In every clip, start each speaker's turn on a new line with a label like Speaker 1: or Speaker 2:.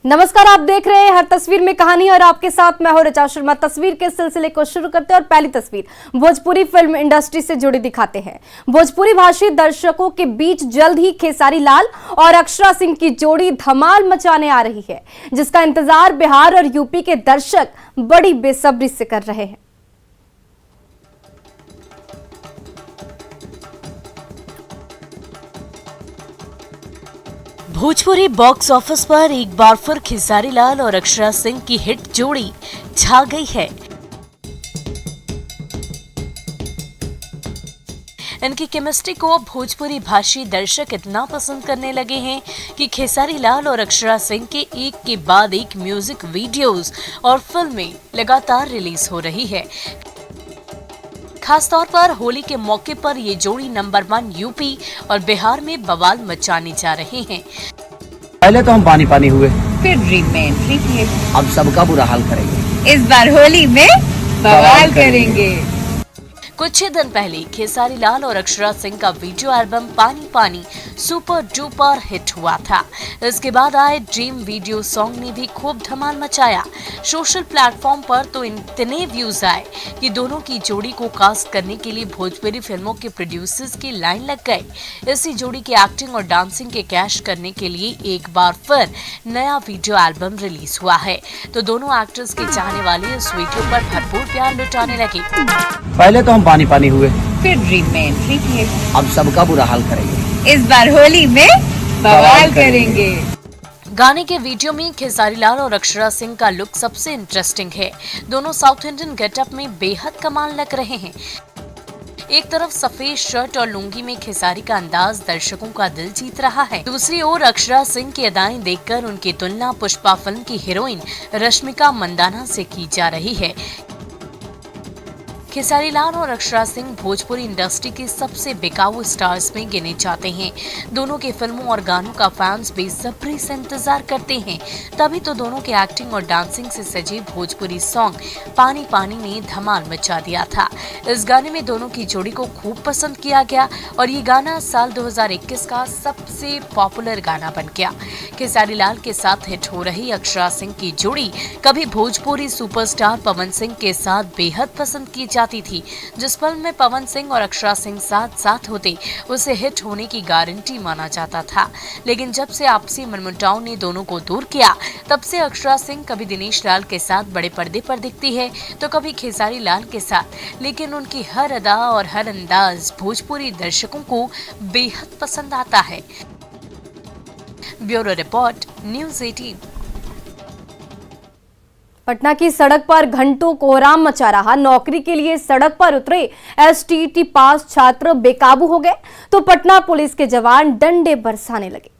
Speaker 1: नमस्कार, आप देख रहे हैं हर तस्वीर में कहानी और आपके साथ मैं हूं ऋचा शर्मा। तस्वीर के सिलसिले को शुरू करते हैं और पहली तस्वीर भोजपुरी फिल्म इंडस्ट्री से जुड़ी दिखाते हैं। भोजपुरी भाषी दर्शकों के बीच जल्द ही खेसारी लाल और अक्षरा सिंह की जोड़ी धमाल मचाने आ रही है, जिसका इंतजार बिहार और यूपी के दर्शक बड़ी बेसब्री से कर रहे हैं।
Speaker 2: भोजपुरी बॉक्स ऑफिस पर एक बार फिर खेसारी लाल और अक्षरा सिंह की हिट जोड़ी छा गई है। इनकी केमिस्ट्री को भोजपुरी भाषी दर्शक इतना पसंद करने लगे हैं कि खेसारी लाल और अक्षरा सिंह के एक के बाद एक म्यूजिक वीडियोस और फिल्में लगातार रिलीज हो रही है। खासतौर पर होली के मौके पर ये जोड़ी नंबर 1 यूपी और बिहार में बवाल मचाने जा रहे हैं।
Speaker 3: पहले तो हम पानी पानी हुए,
Speaker 4: फिर ड्रीम में एंट्री किए,
Speaker 3: अब सबका बुरा हाल करेंगे।
Speaker 4: इस बार होली में बवाल करेंगे।
Speaker 2: कुछ ही दिन पहले खेसारी लाल और अक्षरा सिंह का वीडियो एल्बम पानी पानी सुपर डुपर हिट हुआ था। इसके बाद आए ड्रीम वीडियो सॉन्ग ने भी खूब धमाल मचाया। सोशल प्लेटफॉर्म पर तो इतने व्यूज आए कि दोनों की जोड़ी को कास्ट करने के लिए भोजपुरी फिल्मों के प्रोड्यूसर्स की लाइन लग गई। इसी जोड़ी की एक्टिंग और डांसिंग के कैश करने के लिए एक बार फिर नया वीडियो एल्बम रिलीज हुआ है, तो दोनों एक्टर्स के चाहने वाले इस वीडियो पर भरपूर प्यार लुटाने लगे।
Speaker 3: पहले तो हम पानी पानी हुए,
Speaker 4: फिर ड्रीम में एंट्री किए,
Speaker 3: अब सबका बुरा हाल करेंगे।
Speaker 4: इस बार होली में बवाल करेंगे।
Speaker 2: गाने के वीडियो में खेसारी लाल और अक्षरा सिंह का लुक सबसे इंटरेस्टिंग है। दोनों साउथ इंडियन गेटअप में बेहद कमाल लग रहे हैं। एक तरफ सफेद शर्ट और लुंगी में खेसारी का अंदाज दर्शकों का दिल जीत रहा है, दूसरी ओर अक्षरा सिंह की अदाएं देखकर उनकी तुलना पुष्पा फिल्म की हीरोइन रश्मिका मंदाना से की जा रही है। खेसारी लाल और अक्षरा सिंह भोजपुरी इंडस्ट्री के सबसे बिकाऊ स्टार्स में गिने जाते हैं। दोनों के फिल्मों और गानों का फैंस बेसब्री से इंतजार करते हैं। तभी तो दोनों के एक्टिंग और डांसिंग से सजे भोजपुरी सॉन्ग पानी पानी ने धमाल मचा दिया था। इस गाने में दोनों की जोड़ी को खूब पसंद किया गया और ये गाना साल 2021 का सबसे पॉपुलर गाना बन गया। खेसारी लाल के साथ हिट हो रही अक्षरा सिंह की जोड़ी कभी भोजपुरी सुपरस्टार पवन सिंह के साथ बेहद पसंद की जाती थी। जिस फिल्म में पवन सिंह और अक्षरा सिंह साथ साथ होते उसे हिट होने की गारंटी माना जाता था, लेकिन जब से आपसी मनमुटाव ने दोनों को दूर किया, तब से अक्षरा सिंह कभी दिनेश लाल के साथ बड़े पर्दे पर दिखती है तो कभी खेसारी लाल के साथ, लेकिन उनकी हर अदा और हर अंदाज भोजपुरी दर्शकों को बेहद पसंद आता है। Bureau report, news 18।
Speaker 1: पटना की सड़क पर घंटों कोहराम मचा रहा। नौकरी के लिए सड़क पर उतरे एसटीईटी पास छात्र बेकाबू हो गए तो पटना पुलिस के जवान डंडे बरसाने लगे।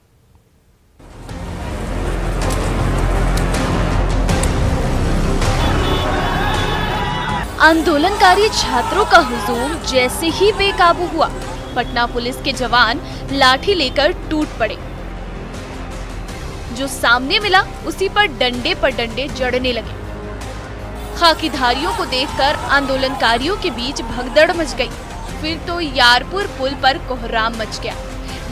Speaker 5: आंदोलनकारी छात्रों का हुजूम जैसे ही बेकाबू हुआ, पटना पुलिस के जवान लाठी लेकर टूट पड़े। जो सामने मिला उसी पर डंडे जड़ने लगे। खाकीधारियों को देखकर आंदोलनकारियों के बीच भगदड़ मच गई। फिर तो यारपुर पुल पर कोहराम मच गया।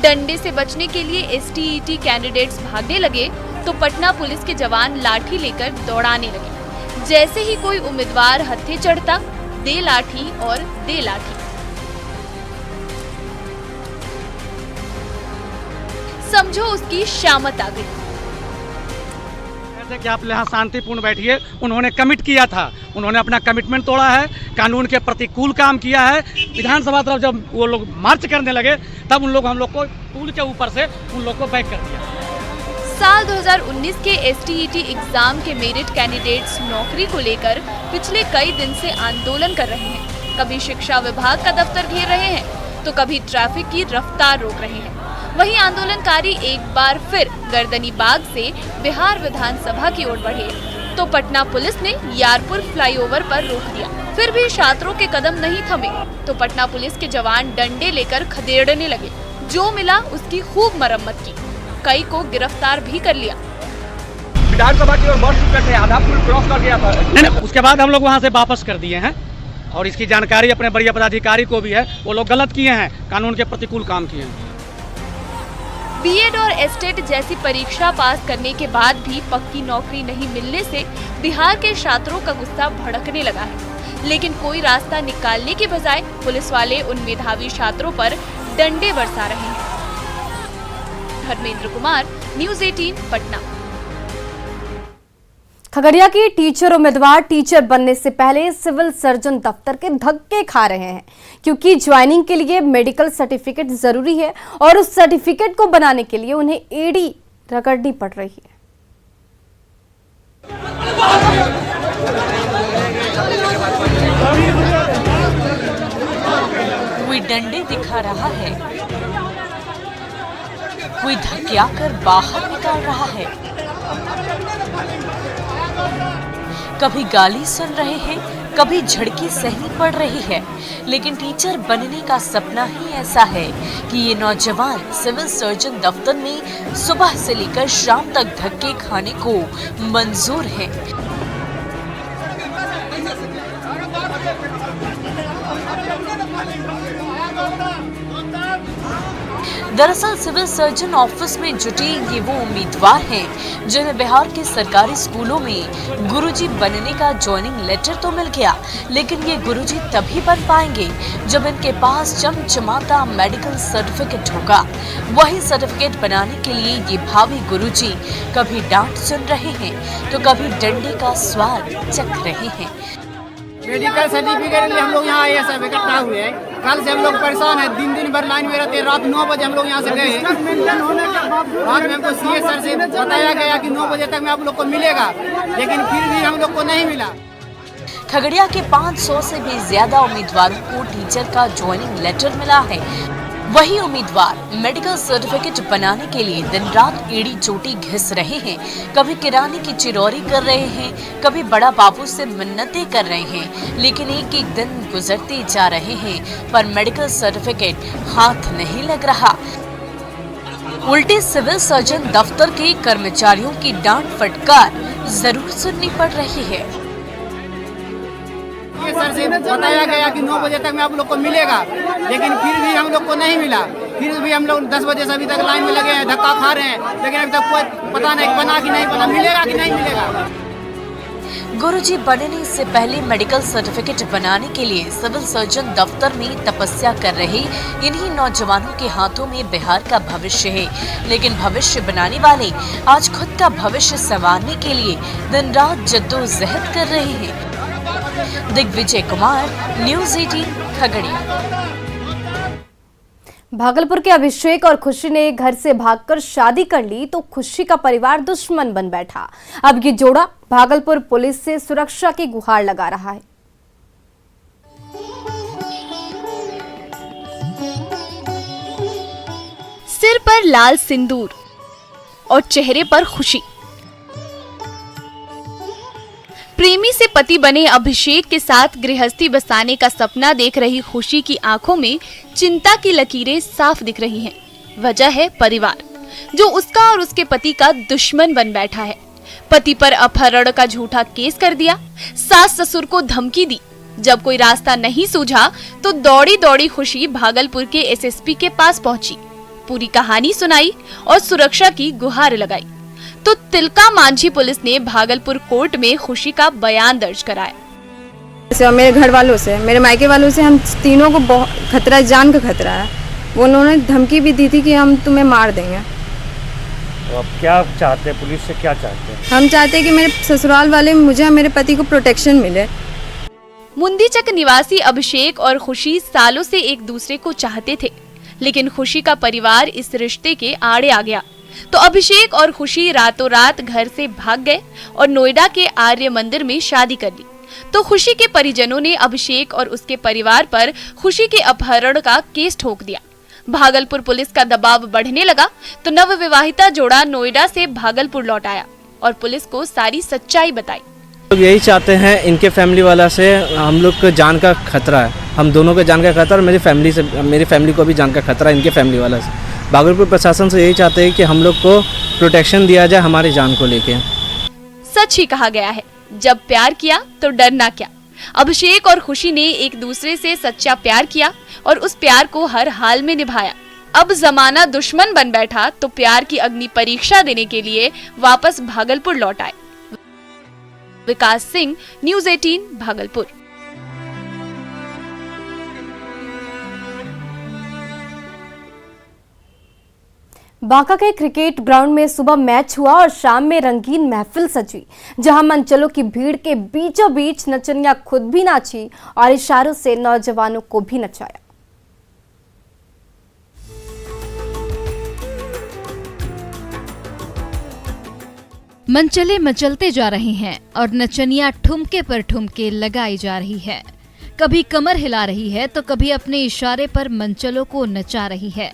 Speaker 5: डंडे से बचने के लिए एसटीईटी कैंडिडेट्स भागने लगे तो पटना पुलिस के जवान लाठी लेकर दौड़ाने लगे। जैसे ही कोई उम्मीदवार हत्थे चढ़ता, दे लाठी और दे लाठी। समझो उसकी शामत आ गई।
Speaker 6: कि आप यहाँ शांतिपूर्ण बैठिए। उन्होंने कमिट किया था, उन्होंने अपना कमिटमेंट तोड़ा है, कानून के प्रतिकूल काम किया है। विधानसभा तरफ जब वो लोग मार्च करने लगे तब हम लोग को पुल के ऊपर से उन लोग को बैक कर दिया।
Speaker 5: साल 2019 के एसटीईटी एग्जाम के मेरिट कैंडिडेट्स नौकरी को लेकर पिछले कई दिन से आंदोलन कर रहे हैं। कभी शिक्षा विभाग का दफ्तर घेर रहे हैं तो कभी ट्रैफिक की रफ्तार रोक रहे हैं। वहीं आंदोलनकारी एक बार फिर गर्दनी बाग से बिहार विधानसभा की ओर बढ़े तो पटना पुलिस ने यारपुर फ्लाईओवर पर रोक दिया। फिर भी छात्रों के कदम नहीं थमे तो पटना पुलिस के जवान डंडे लेकर खदेड़ने लगे। जो मिला उसकी खूब मरम्मत की, कई को गिरफ्तार भी कर लिया।
Speaker 6: विधानसभा की ओर बढ़ आधा पुल क्रॉस कर गया था। नहीं, उसके बाद हम लोग वहाँ से वापस कर दिए हैं और इसकी जानकारी अपने वरीय पदाधिकारी को भी है। वो लोग गलत किए हैं, कानून के प्रतिकूल काम किए हैं।
Speaker 5: बीएड और एस्टेट जैसी परीक्षा पास करने के बाद भी पक्की नौकरी नहीं मिलने से बिहार के छात्रों का गुस्सा भड़कने लगा है। लेकिन कोई रास्ता निकालने के बजाय पुलिस वाले उन मेधावी छात्रों पर डंडे बरसा रहे हैं। धर्मेंद्र कुमार, न्यूज़ 18 पटना।
Speaker 1: खगड़िया की टीचर उम्मीदवार टीचर बनने से पहले सिविल सर्जन दफ्तर के धक्के खा रहे हैं, क्योंकि ज्वाइनिंग के लिए मेडिकल सर्टिफिकेट जरूरी है और उस सर्टिफिकेट को बनाने के लिए उन्हें एड़ी रगड़नी पड़ रही है।
Speaker 2: कोई डंडे दिखा रहा है, कोई धक्का कर बाहर निकाल रहा है, कभी गाली सुन रहे हैं, कभी झड़की सहनी पड़ रही है। लेकिन टीचर बनने का सपना ही ऐसा है कि ये नौजवान सिविल सर्जन दफ्तर में सुबह से लेकर शाम तक धक्के खाने को मंजूर है। दरअसल सिविल सर्जन ऑफिस में जुटे ये वो उम्मीदवार हैं जिन्हें बिहार के सरकारी स्कूलों में गुरुजी बनने का ज्वाइनिंग लेटर तो मिल गया, लेकिन ये गुरुजी तभी बन पाएंगे जब इनके पास चमचमाता मेडिकल सर्टिफिकेट होगा। वही सर्टिफिकेट बनाने के लिए ये भावी गुरुजी कभी डांट सुन रहे हैं तो कभी डंडे का स्वाद चख रहे हैं।
Speaker 7: मेडिकल सर्टिफिकेट के लिए हम लोग यहाँ आए सब इकट्ठा हुए हैं। कल से हम लोग परेशान हैं, दिन भर लाइन में रहते हैं। रात 9 बजे हम लोग यहाँ से गए। रात में हमको सीए सर से बताया गया कि 9 बजे तक में आप लोग को मिलेगा, लेकिन फिर भी हम लोग को नहीं मिला।
Speaker 2: खगड़िया के 500 से भी ज्यादा उम्मीदवारों को टीचर का ज्वाइनिंग लेटर मिला है। वही उम्मीदवार मेडिकल सर्टिफिकेट बनाने के लिए दिन रात एड़ी चोटी घिस रहे हैं। कभी किराने की चिरौरी कर रहे हैं, कभी बड़ा बाबू से मिन्नतें कर रहे हैं, लेकिन एक एक दिन गुजरते जा रहे हैं पर मेडिकल सर्टिफिकेट हाथ नहीं लग रहा। उल्टे सिविल सर्जन दफ्तर के कर्मचारियों की डांट फटकार जरूर सुननी पड़ रही है।
Speaker 7: सर से बताया गया कि 9 बजे तक में आप लोग को मिलेगा, लेकिन फिर भी हम लोग को नहीं मिला। फिर भी हम लोग 10 बजे से अभी तक लाइन में लगे हैं, धक्का खा रहे हैं, लेकिन अभी तक कोई पता नहीं बना कि नहीं बना, मिलेगा कि नहीं मिलेगा।
Speaker 2: गुरुजी बनने से पहले मेडिकल सर्टिफिकेट बनाने के लिए सिविल सर्जन दफ्तर में तपस्या कर रहे इन्हीं नौजवानों के हाथों में बिहार का भविष्य है। लेकिन भविष्य बनाने वाले आज खुद का भविष्य संवारने के लिए दिन रात जद्दोजहद कर रहे हैं। दिग्विजय कुमार, न्यूज़ 18 खगड़िया।
Speaker 1: भागलपुर के अभिषेक और खुशी ने घर से भागकर शादी कर ली तो खुशी का परिवार दुश्मन बन बैठा। अब ये जोड़ा भागलपुर पुलिस से सुरक्षा की गुहार लगा रहा है।
Speaker 5: सिर पर लाल सिंदूर और चेहरे पर खुशी। प्रेमी से पति बने अभिषेक के साथ गृहस्थी बसाने का सपना देख रही खुशी की आंखों में चिंता की लकीरें साफ दिख रही हैं। वजह है परिवार, जो उसका और उसके पति का दुश्मन बन बैठा है। पति पर अपहरण का झूठा केस कर दिया, सास ससुर को धमकी दी। जब कोई रास्ता नहीं सूझा तो दौड़ी दौड़ी खुशी भागलपुर के एसएसपी के पास पहुंची, पूरी कहानी सुनाई और सुरक्षा की गुहार लगाई। तो तिलका मांझी पुलिस ने भागलपुर कोर्ट में खुशी का बयान दर्ज कराया।
Speaker 8: मेरे घर वालों से, मेरे मायके वालों से हम तीनों को बहुत खतरा, जान का खतरा है। वो उन्होंने धमकी भी दी थी कि हम तुम्हें मार देंगे।
Speaker 9: तो आप क्या चाहते हैं, पुलिस से क्या चाहते हैं?
Speaker 8: हम चाहते हैं कि मेरे ससुराल वाले मुझे, मेरे पति को प्रोटेक्शन मिले।
Speaker 5: मुंदीचक निवासी अभिषेक और खुशी सालों से एक दूसरे को चाहते थे, लेकिन खुशी का परिवार इस रिश्ते के आड़े आ गया। तो अभिषेक और खुशी रातों रात घर से भाग गए और नोएडा के आर्य मंदिर में शादी कर ली। तो खुशी के परिजनों ने अभिषेक और उसके परिवार पर खुशी के अपहरण का केस ठोक दिया। भागलपुर पुलिस का दबाव बढ़ने लगा तो नवविवाहिता जोड़ा नोएडा से भागलपुर लौट आया और पुलिस को सारी सच्चाई बताई।
Speaker 9: लोग यही चाहते हैं, इनके फैमिली वाला से हम लोग को जान का खतरा है, हम दोनों को जान का खतरा, और मेरी फैमिली को भी जान का खतरा है इनके फैमिली वाला से। भागलपुर प्रशासन से यही चाहते हैं कि हम लोग को प्रोटेक्शन दिया जाए हमारी जान को लेके।
Speaker 5: सच ही कहा गया है, जब प्यार किया तो डरना क्या। अभिषेक और खुशी ने एक दूसरे से सच्चा प्यार किया और उस प्यार को हर हाल में निभाया। अब जमाना दुश्मन बन बैठा तो प्यार की अग्नि परीक्षा देने के लिए वापस भागलपुर लौट आए। विकास सिंह, न्यूज़ 18, भागलपुर।
Speaker 1: बांका के क्रिकेट ग्राउंड में सुबह मैच हुआ और शाम में रंगीन महफिल सजी, जहां मनचलों की भीड़ के बीचों बीच नचनिया खुद भी नाची और इशारों से नौजवानों को भी नचाया।
Speaker 10: मनचले मचलते जा रहे हैं और नचनिया ठुमके पर ठुमके लगाई जा रही है। कभी कमर हिला रही है तो कभी अपने इशारे पर मनचलों को नचा रही है।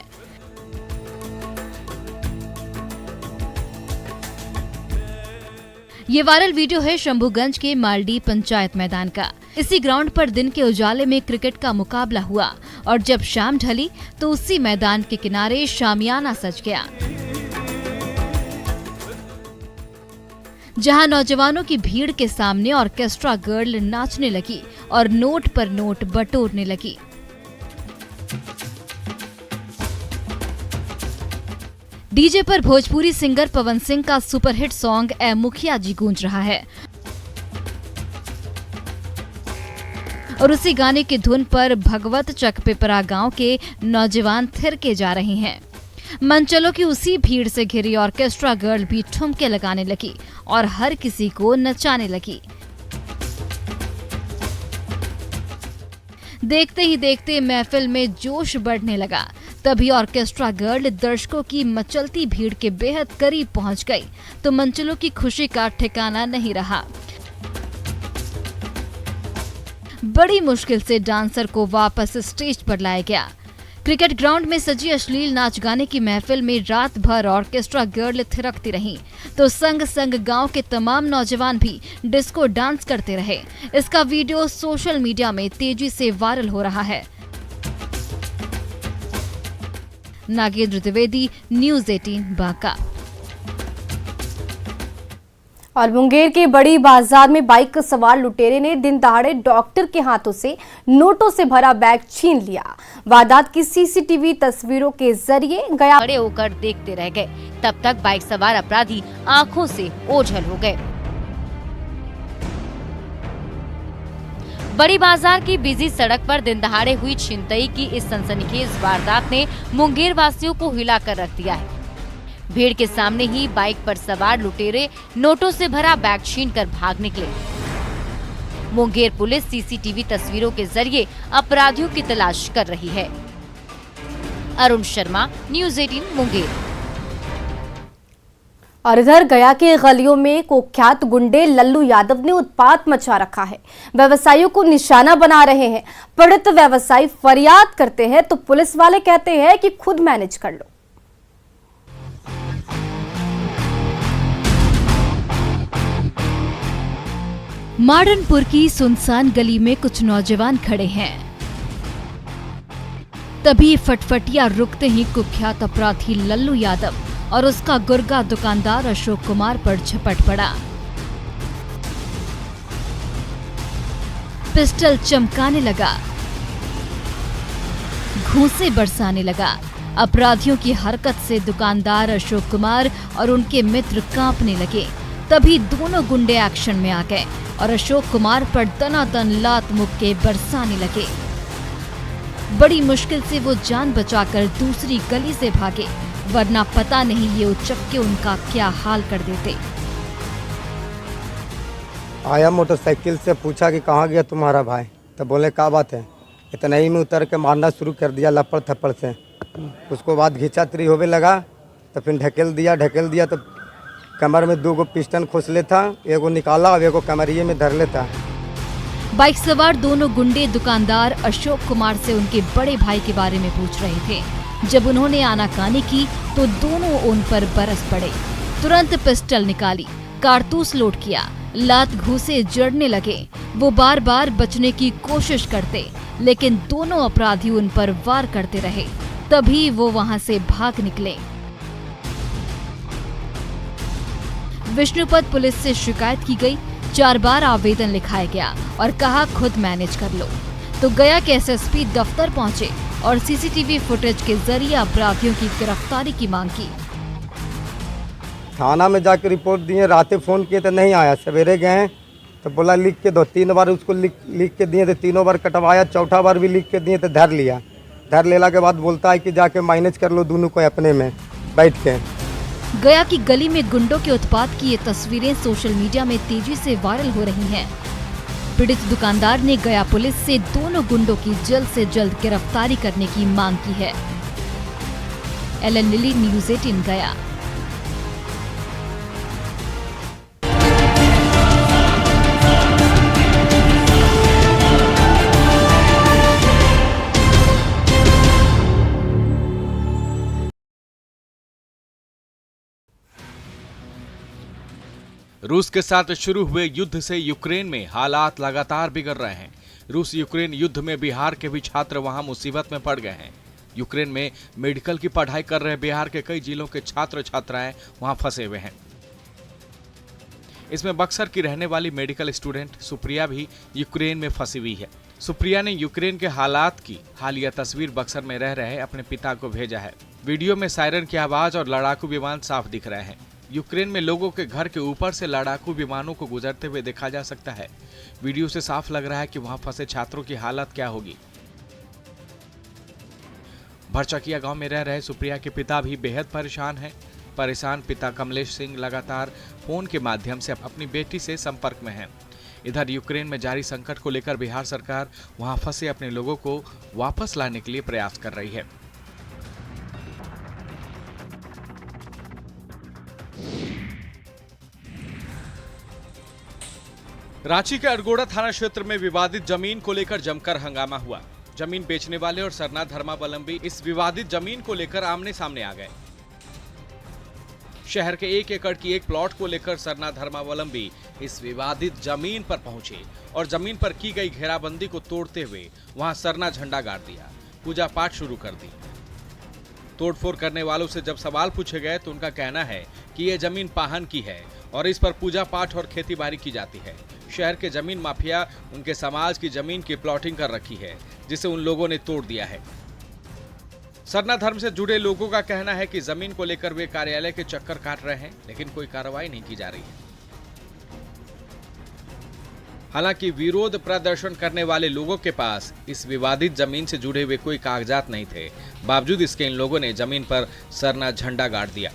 Speaker 10: ये वायरल वीडियो है शंभूगंज के मालडी पंचायत मैदान का। इसी ग्राउंड पर दिन के उजाले में क्रिकेट का मुकाबला हुआ और जब शाम ढली तो उसी मैदान के किनारे शामियाना सज गया, जहां नौजवानों की भीड़ के सामने ऑर्केस्ट्रा गर्ल नाचने लगी और नोट पर नोट बटोरने लगी। डीजे पर भोजपुरी सिंगर पवन सिंह का सुपरहिट सॉन्ग ए मुखिया जी गूंज रहा है और उसी गाने की धुन पर भगवत चकपिपरा गांव के नौजवान थिरके जा रहे हैं। मनचलों की उसी भीड़ से घिरी ऑर्केस्ट्रा गर्ल भी ठुमके लगाने लगी और हर किसी को नचाने लगी। देखते ही देखते महफिल में जोश बढ़ने लगा। तभी ऑर्केस्ट्रा गर्ल दर्शकों की मचलती भीड़ के बेहद करीब पहुंच गई तो मनचलों की खुशी का ठिकाना नहीं रहा। बड़ी मुश्किल से डांसर को वापस स्टेज पर लाया गया। क्रिकेट ग्राउंड में सजी अश्लील नाच गाने की महफिल में रात भर ऑर्केस्ट्रा गर्ल थिरकती रहीं, तो संग संग गांव के तमाम नौजवान भी डिस्को डांस करते रहे। इसका वीडियो सोशल मीडिया में तेजी से वायरल हो रहा है। नागेंद्र द्विवेदी, न्यूज़ 18, बांका।
Speaker 1: और मुंगेर के बड़ी बाजार में बाइक सवार लुटेरे ने दिन दहाड़े डॉक्टर के हाथों से नोटों से भरा बैग छीन लिया। वारदात की सीसीटीवी तस्वीरों के जरिए गया
Speaker 11: खड़े होकर देखते रह गए। तब तक बाइक सवार अपराधी आंखों से ओझल हो गए। बड़ी बाजार की बिजी सड़क पर दिन दहाड़े हुई छिनतई की इस सनसनीखेज वारदात ने मुंगेर वासियों को हिलाकर रख दिया है। भीड़ के सामने ही बाइक पर सवार लुटेरे नोटों से भरा बैग छीनकर भाग निकले। मुंगेर पुलिस सीसीटीवी तस्वीरों के जरिए अपराधियों की तलाश कर रही है। अरुण शर्मा, न्यूज़ 18, मुंगेर।
Speaker 1: और इधर गया के गलियों में कुख्यात गुंडे लल्लू यादव ने उत्पात मचा रखा है। व्यवसायियों को निशाना बना रहे हैं। पीड़ित व्यवसायी फरियाद करते हैं तो पुलिस वाले कहते हैं कि खुद मैनेज कर लो।
Speaker 10: मार्डनपुर की सुनसान गली में कुछ नौजवान खड़े हैं। तभी फटफटिया रुकते ही कुख्यात अपराधी लल्लू यादव और उसका गुर्गा दुकानदार अशोक कुमार पर झपट पड़ा। पिस्टल चमकाने लगा, घूंसे बरसाने लगा। अपराधियों की हरकत से दुकानदार अशोक कुमार और उनके मित्र कांपने लगे। तभी दोनों गुंडे एक्शन में आ गए और अशोक कुमार पर दनादन लात मुक्के बरसाने लगे। बड़ी मुश्किल से वो जान बचाकर दूसरी गली से भागे, वरना पता नहीं ये उचक्के उनका क्या हाल कर देते।
Speaker 12: आया मोटरसाइकिल से, पूछा कि कहाँ गया तुम्हारा भाई, तो बोले क्या बात है। इतना ही में उतर के मारना शुरू कर दिया लपड़ थप्पड़ से। उसको बाद घिंचातरी होवे लगा तो फिर ढकेल दिया तो कमर में 2 पिस्टन खोस लेता, एगो निकाला और एगो कमरिए में धर लेता।
Speaker 10: बाइक सवार दोनों गुंडे दुकानदार अशोक कुमार से उनके बड़े भाई के बारे में पूछ रहे थे। जब उन्होंने आनाकानी की तो दोनों उन पर बरस पड़े। तुरंत पिस्टल निकाली, कारतूस लोड किया, लात घूंसे जड़ने लगे। वो बार बार बचने की कोशिश करते, लेकिन दोनों अपराधी उन पर वार करते रहे। तभी वो वहां से भाग निकले। विष्णुपद पुलिस से शिकायत की गई। 4 बार आवेदन लिखाया गया और कहा खुद मैनेज कर लो। तो गया के एसएसपी दफ्तर पहुंचे और सीसीटीवी फुटेज के जरिए अपराधियों की गिरफ्तारी की मांग की।
Speaker 12: थाना में जाकर रिपोर्ट दिए, रातें फ़ोन किए तो नहीं आया, सवेरे गए तो बोला लिख के दो। 3 बार उसको लिख के दिए तो तीनों बार कटवाया, चौथा बार भी लिख के दिए तो धर लिया। धर लेला के बाद बोलता है कि जाके मैनेज कर लो दोनों को अपने में बैठ के।
Speaker 10: गया की गली में गुंडों के उत्पात की ये तस्वीरें सोशल मीडिया में तेजी से वायरल हो रही हैं। पीड़ित दुकानदार ने गया पुलिस से दोनों गुंडों की जल्द से जल्द गिरफ्तारी करने की मांग की है। LNLE न्यूज़ 18 गया।
Speaker 13: रूस के साथ शुरू हुए युद्ध से यूक्रेन में हालात लगातार बिगड़ रहे हैं। रूस यूक्रेन युद्ध में बिहार के भी छात्र वहां मुसीबत में पड़ गए हैं। यूक्रेन में मेडिकल की पढ़ाई कर रहे बिहार के कई जिलों के छात्र छात्राएं वहां फंसे हुए हैं। इसमें बक्सर की रहने वाली मेडिकल स्टूडेंट सुप्रिया भी यूक्रेन में फंसी हुई है। सुप्रिया ने यूक्रेन के हालात की हालिया तस्वीर बक्सर में रह रहे अपने पिता को भेजा है। वीडियो में सायरन की आवाज और लड़ाकू विमान साफ दिख रहे हैं। यूक्रेन में लोगों के घर के ऊपर से लड़ाकू विमानों को गुजरते हुए देखा जा सकता है। वीडियो से साफ लग रहा है कि वहां फंसे छात्रों की हालत क्या होगी। भरचकिया गांव में रह रहे सुप्रिया के पिता भी बेहद परेशान हैं। परेशान पिता कमलेश सिंह लगातार फोन के माध्यम से अपनी बेटी से संपर्क में हैं। इधर यूक्रेन में जारी संकट को लेकर बिहार सरकार वहां फंसे अपने लोगों को वापस लाने के लिए प्रयास कर रही है। रांची के अरगोड़ा थाना क्षेत्र में विवादित जमीन को लेकर जमकर हंगामा हुआ। जमीन बेचने वाले और सरना धर्मावलंबी इस विवादित जमीन को लेकर आमने सामने आ गए। शहर के 1 एकड़ की एक प्लॉट को लेकर सरना धर्मावलंबी इस विवादित जमीन पर पहुंचे और जमीन पर की गई घेराबंदी को तोड़ते हुए वहां सरना झंडा गाड़ दिया, पूजा पाठ शुरू कर दी। तोड़फोड़ करने वालों से जब सवाल पूछे गए तो उनका कहना है कि यह जमीन पाहन की है और इस पर पूजा पाठ और खेतीबाड़ी की जाती है। शहर के जमीन माफिया उनके समाज की जमीन की प्लॉटिंग कर रखी है, जिसे उन लोगों ने तोड़ दिया है। सरना धर्म से जुड़े लोगों का कहना है कि जमीन को लेकर वे कार्यालय के चक्कर काट रहे हैं, लेकिन कोई कार्रवाई नहीं की जा रही है। हालांकि विरोध प्रदर्शन करने वाले लोगों के पास इस विवादित जमीन से जुड़े हुए कोई कागजात नहीं थे, बावजूद इसके इन लोगों ने जमीन पर सरना झंडा गाड़ दिया।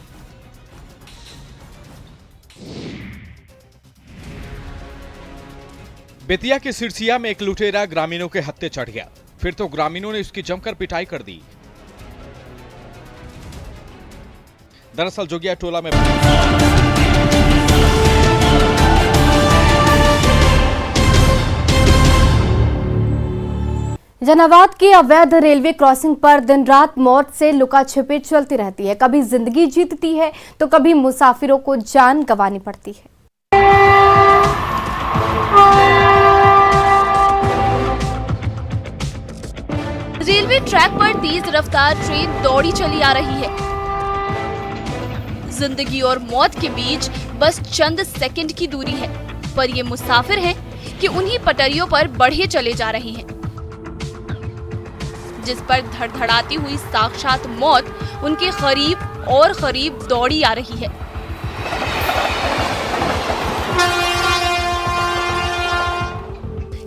Speaker 13: बेतिया के सिरसिया में एक लुटेरा ग्रामीणों के हत्थे चढ़ गया। फिर तो ग्रामीणों ने उसकी जमकर पिटाई कर दी। दरअसल जोगिया टोला में
Speaker 1: जहानाबाद की अवैध रेलवे क्रॉसिंग पर दिन रात मौत से लुका छिपी चलती रहती है। कभी जिंदगी जीतती है तो कभी मुसाफिरों को जान गंवानी पड़ती है।
Speaker 5: रेलवे ट्रैक पर तेज रफ्तार ट्रेन दौड़ी चली आ रही है। जिंदगी और मौत के बीच बस चंद सेकंड की दूरी है, पर ये मुसाफिर हैं कि उन्हीं पटरियों पर बढ़े चले जा रहे हैं, जिस पर धड़धड़ाती हुई साक्षात मौत उनके करीब और करीब दौड़ी आ रही है।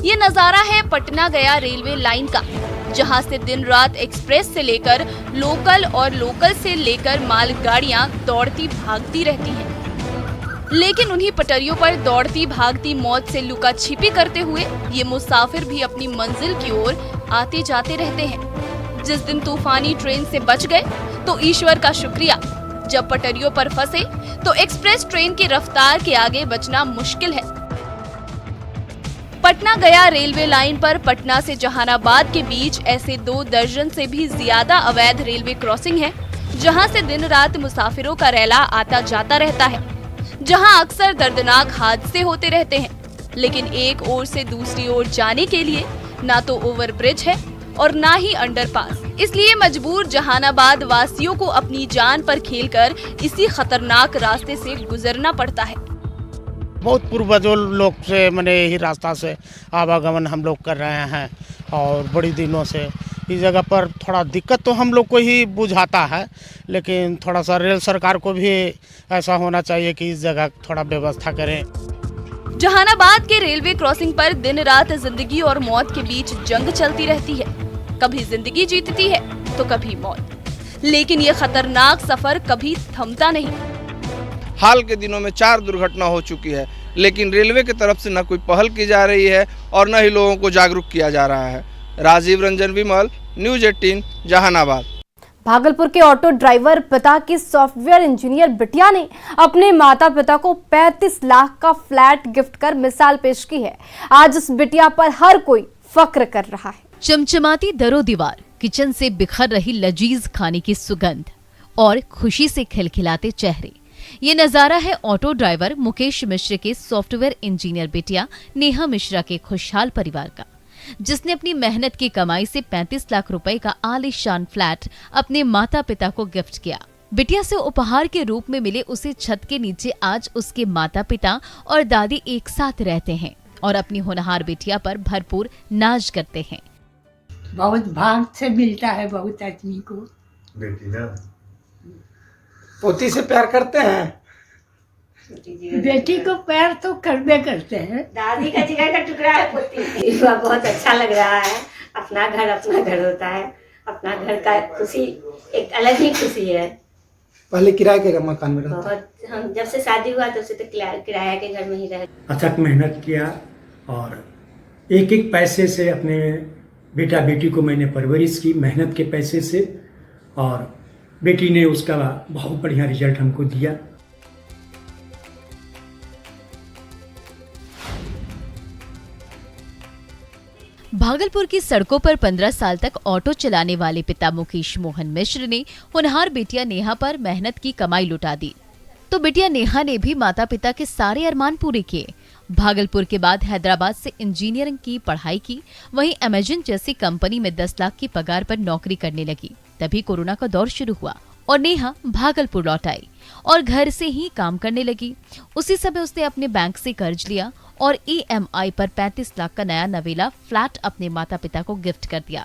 Speaker 5: ये नजारा है पटना गया रेलवे लाइन का, जहां से दिन रात एक्सप्रेस से लेकर लोकल और लोकल से लेकर मालगाड़ियां दौड़ती भागती रहती हैं। लेकिन उन्हीं पटरियों पर दौड़ती भागती मौत से लुका छिपी करते हुए ये मुसाफिर भी अपनी मंजिल की ओर आते जाते रहते हैं। जिस दिन तूफानी ट्रेन से बच गए तो ईश्वर का शुक्रिया, जब पटरियों पर फंसे तो एक्सप्रेस ट्रेन की रफ्तार के आगे बचना मुश्किल है। पटना गया रेलवे लाइन पर पटना से जहानाबाद के बीच ऐसे 2 दर्जन से भी ज्यादा अवैध रेलवे क्रॉसिंग है, जहां से दिन रात मुसाफिरों का रैला आता जाता रहता है, जहां अक्सर दर्दनाक हादसे होते रहते हैं। लेकिन एक ओर से दूसरी ओर जाने के लिए ना तो ओवरब्रिज है और ना ही अंडरपास, इसलिए मजबूर जहानाबाद वासियों को अपनी जान पर खेलकर इसी खतरनाक रास्ते से गुजरना पड़ता है।
Speaker 14: बहुत पूर्वजों लोग से मैंने यही रास्ता से आवागमन हम लोग कर रहे हैं और बड़ी दिनों से इस जगह पर थोड़ा दिक्कत तो हम लोग को ही बुझाता है, लेकिन थोड़ा सा रेल सरकार को भी ऐसा होना चाहिए कि इस जगह थोड़ा व्यवस्था करें।
Speaker 5: जहानाबाद के रेलवे क्रॉसिंग पर दिन रात जिंदगी और मौत के बीच जंग चलती रहती है। कभी जिंदगी जीतती है तो कभी मौत, लेकिन ये खतरनाक सफर कभी थमता नहीं।
Speaker 15: हाल के दिनों में 4 दुर्घटना हो चुकी है, लेकिन रेलवे की तरफ से न कोई पहल की जा रही है और न ही लोगों को जागरूक किया जा रहा है। राजीव रंजन विमल, न्यूज 18, जहानाबाद।
Speaker 1: भागलपुर के ऑटो ड्राइवर पिता की सॉफ्टवेयर इंजीनियर बिटिया ने अपने माता पिता को 35 लाख का फ्लैट गिफ्ट कर मिसाल पेश की है। आज उस बिटिया पर हर कोई फक्र कर रहा है।
Speaker 10: चमचमाती दरो दीवार, किचन से बिखर रही लजीज खाने की सुगंध और खुशी से खिलखिलाते चेहरे, ये नजारा है ऑटो ड्राइवर मुकेश मिश्र के सॉफ्टवेयर इंजीनियर बिटिया नेहा मिश्रा के खुशहाल परिवार का, जिसने अपनी मेहनत की कमाई से 35 लाख रुपए का आलीशान फ्लैट अपने माता पिता को गिफ्ट किया। बिटिया से उपहार के रूप में मिले उसे छत के नीचे आज उसके माता पिता और दादी एक साथ रहते हैं और अपनी होनहार बिटिया पर भरपूर नाज करते हैं।
Speaker 16: बहुत भाग से मिलता है बहुत आदमी को।
Speaker 17: बेटी ना
Speaker 16: पोती से प्यार करते हैं, बेटी को प्यार तो करबे करते हैं।
Speaker 18: दादी का जिगर का टुकड़ा है पोती। बहुत अच्छा लग रहा है। अपना घर होता है। अपना घर का खुशी एक अलग ही खुशी है।
Speaker 16: पहले किराए के मकान में रहते।
Speaker 18: बहुत हम जब से शादी हुआ तब से तो किराया के घर में ही रहे।
Speaker 19: अथक मेहनत किया और एक एक पैसे से अपने बेटा बेटी को मैंने परवरिश की, मेहनत के पैसे से, और बेटी ने उसका बहुत बढ़िया रिजल्ट हमको दिया।
Speaker 10: भागलपुर की सड़कों पर 15 साल तक ऑटो चलाने वाले पिता मुकेश मोहन मिश्र ने होनहार बेटिया नेहा पर मेहनत की कमाई लुटा दी, तो बेटिया नेहा ने भी माता पिता के सारे अरमान पूरे किए। भागलपुर के बाद हैदराबाद से इंजीनियरिंग की पढ़ाई की, वहीं अमेजन जैसी कंपनी में 10 लाख की पगार पर नौकरी करने लगी। तभी कोरोना का दौर शुरू हुआ और नेहा भागलपुर लौट आई और घर से ही काम करने लगी। उसी समय उसने अपने बैंक से कर्ज लिया और EMI पर 35 लाख का नया नवेला फ्लैट अपने माता पिता को गिफ्ट कर दिया।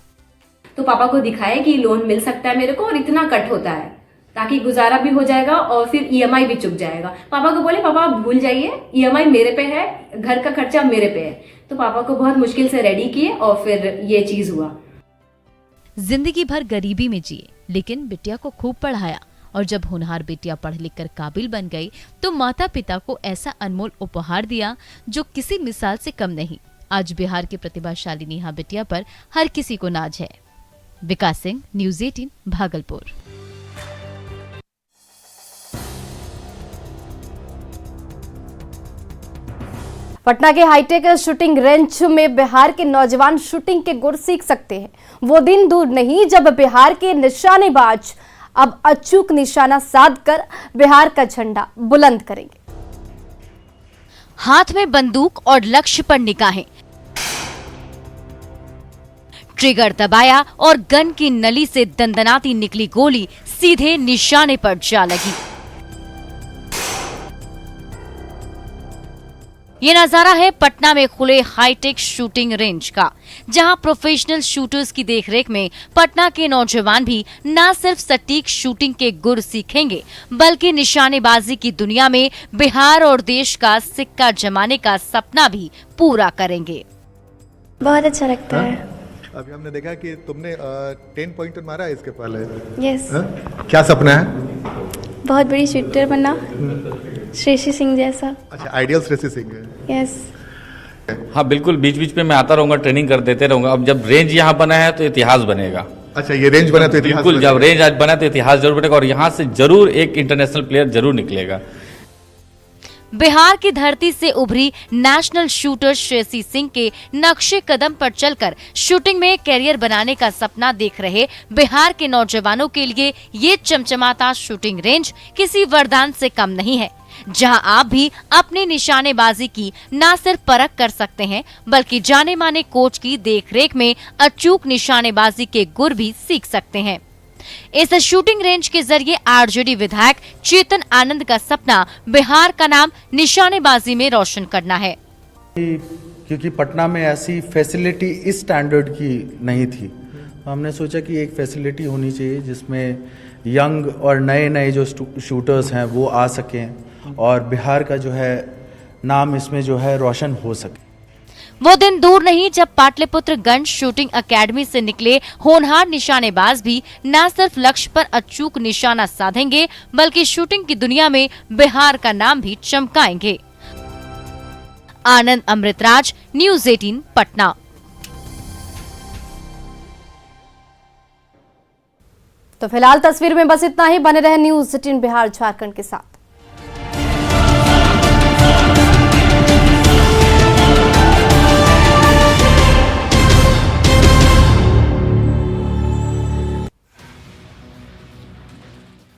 Speaker 20: तो पापा को दिखाया कि लोन मिल सकता है मेरे को और इतना कट होता है ताकि गुजारा भी हो जाएगा और फिर EMI भी चुक जाएगा। पापा को बोले पापा आप भूल जाइए, EMI मेरे पे है, घर का खर्चा मेरे पे है। तो पापा को बहुत मुश्किल से रेडी किए और फिर ये चीज हुआ।
Speaker 10: जिंदगी भर गरीबी में जिए, लेकिन बिटिया को खूब पढ़ाया और जब होनहार बिटिया पढ़ लिख कर काबिल बन गई तो माता पिता को ऐसा अनमोल उपहार दिया जो किसी मिसाल से कम नहीं। आज बिहार की प्रतिभाशाली नेहा बिटिया पर हर किसी को नाज है। विकास सिंह, न्यूज 18, भागलपुर।
Speaker 1: पटना के हाईटेक शूटिंग रेंज में बिहार के नौजवान शूटिंग के गुर सीख सकते हैं। वो दिन दूर नहीं जब बिहार के निशानेबाज अब अचूक निशाना साधकर बिहार का झंडा बुलंद करेंगे।
Speaker 11: हाथ में बंदूक और लक्ष्य पर निगाहें, ट्रिगर दबाया और गन की नली से दंदनाती निकली गोली सीधे निशाने पर जा लगी। ये नजारा है पटना में खुले हाईटेक शूटिंग रेंज का, जहां प्रोफेशनल शूटर्स की देखरेख में पटना के नौजवान भी न सिर्फ सटीक शूटिंग के गुर सीखेंगे बल्कि निशानेबाजी की दुनिया में बिहार और देश का सिक्का जमाने का सपना भी पूरा करेंगे।
Speaker 21: बहुत अच्छा लगता है।
Speaker 22: अभी हमने देखा कि तुमने 10 पॉइंटर मारा है इसके पहले।
Speaker 21: यस।
Speaker 22: क्या सपना है?
Speaker 21: बहुत बड़ी शूटर बनना, श्रेषी सिंह जैसा।
Speaker 22: अच्छा, आइडियल श्रेषी सिंह है।
Speaker 21: यस।
Speaker 23: हाँ बिल्कुल, बीच बीच में मैं आता रहूंगा, ट्रेनिंग कर देते रहूंगा। अब जब रेंज यहाँ बना है तो इतिहास बनेगा।
Speaker 22: अच्छा, ये रेंज बना तो इतिहास
Speaker 23: बिल्कुल, जब रेंज आज बना तो इतिहास जरूर बनेगा और यहाँ से जरूर एक इंटरनेशनल प्लेयर जरूर निकलेगा।
Speaker 11: बिहार की धरती से उभरी नेशनल शूटर श्रेषी सिंह के नक्शे कदम पर चलकर शूटिंग में कैरियर बनाने का सपना देख रहे बिहार के नौजवानों के लिए ये चमचमाता शूटिंग रेंज किसी वरदान से कम नहीं है, जहां आप भी अपनी निशानेबाजी की न सिर्फ परख कर सकते हैं बल्कि जाने माने कोच की देखरेख में अचूक निशानेबाजी के गुर भी सीख सकते हैं। इस शूटिंग रेंज के जरिए आरजेडी विधायक चेतन आनंद का सपना बिहार का नाम निशानेबाजी में रोशन करना है।
Speaker 24: क्योंकि पटना में ऐसी फैसिलिटी इस स्टैंडर्ड की नहीं थी,
Speaker 3: हमने सोचा कि एक फैसिलिटी होनी चाहिए जिसमें यंग और नए नए जो शूटर्स हैं वो आ सकें और बिहार का जो है नाम इसमें जो है रोशन हो सके।
Speaker 11: वो दिन दूर नहीं जब पाटलिपुत्र गन शूटिंग एकेडमी से निकले होनहार निशानेबाज भी न सिर्फ लक्ष्य पर अचूक निशाना साधेंगे बल्कि शूटिंग की दुनिया में बिहार का नाम भी चमकाएंगे। आनंद अमृतराज, न्यूज़ 18 पटना।
Speaker 1: तो फिलहाल तस्वीर में बस इतना ही। बने रहे न्यूज़ 18 बिहार झारखंड के साथ।